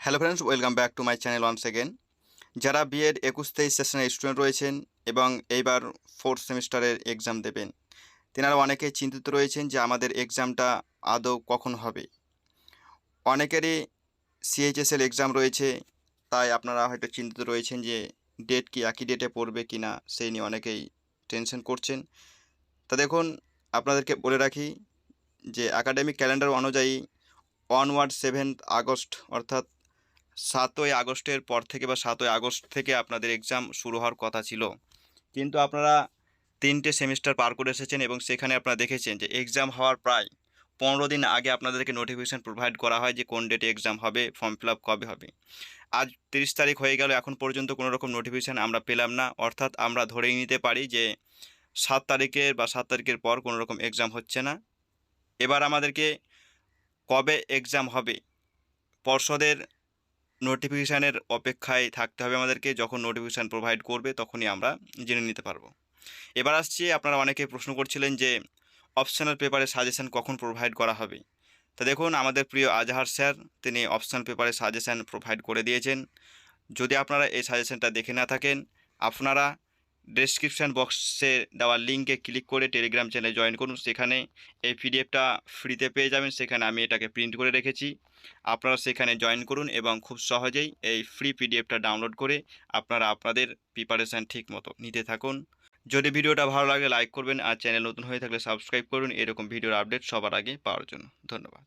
Hello friends, welcome back to my channel once again. যারা B.ed 21-23 সেশনের student রয়েছেন এবং এইবার 4th সেমিস্টারের এক্সাম দেবেন, তেনারা অনেকেই চিন্তিত রয়েছেন যে আমাদের এক্সামটা আদৌ কখন হবে। অনেকেরই CHSL এক্সাম রয়েছে, তাই আপনারা হয়তো চিন্তিত রয়েছেন যে ডেট কি একই ডেটে পড়বে কি না, সেই নিয়ে অনেকেই টেনশন করছেন। তা দেখুন, আপনাদেরকে বলে রাখি যে একাডেমিক ক্যালেন্ডার অনুযায়ী অনওয়ার্ড 7th আগস্ট অর্থাৎ 7ই আগস্টের পর থেকে বা 7ই আগস্ট থেকে আপনাদের এক্সাম শুরু হওয়ার কথা ছিল, কিন্তু আপনারা 3টে সেমিস্টার পার করে এসেছেন এবং সেখানে আপনারা দেখেছেন যে এক্সাম হওয়ার প্রায় 15 দিন আগে আপনাদেরকে নোটিফিকেশান প্রোভাইড করা হয় যে কোন ডেটে এক্সাম হবে, ফর্ম ফিল আপ কবে হবে। আজ 30 তারিখ হয়ে গেল, এখন পর্যন্ত কোনো রকম নোটিফিকেশান আমরা পেলাম না, অর্থাৎ আমরা ধরেই নিতে পারি যে 7 তারিখের বা 7 তারিখের পর কোনো রকম এক্সাম হচ্ছে না। এবার আমাদেরকে কবে এক্সাম হবে পর্ষদের নোটিফিকেশানের অপেক্ষায় থাকতে হবে আমাদেরকে। যখন নোটিফিকেশান প্রোভাইড করবে তখনই আমরা জেনে নিতে পারবো। এবার আসছি, আপনারা অনেকে প্রশ্ন করছিলেন যে অপশনাল পেপারের সাজেশান কখন প্রোভাইড করা হবে। তা দেখুন, আমাদের প্রিয় আজহার স্যার তিনি অপশনাল পেপারের সাজেশান প্রোভাইড করে দিয়েছেন। যদি আপনারা এই সাজেশানটা দেখে না থাকেন, আপনারা ডেসক্রিপশান বক্সে দেওয়া লিঙ্কে ক্লিক করে টেলিগ্রাম চ্যানেলে জয়েন করুন। সেখানে এই পিডিএফটা ফ্রিতে পেয়ে যাবেন। সেখানে আমি এটাকে প্রিন্ট করে রেখেছি, আপনারা সেখানে জয়েন করুন এবং খুব সহজেই এই ফ্রি পিডিএফটা ডাউনলোড করে আপনারা আপনাদের প্রিপারেশান ঠিক মতো নিতে থাকুন। যদি ভিডিওটা ভালো লাগে লাইক করবেন, আর চ্যানেল নতুন হয়ে থাকলে সাবস্ক্রাইব করুন এরকম ভিডিওর আপডেট সবার আগে পাওয়ার জন্য। ধন্যবাদ।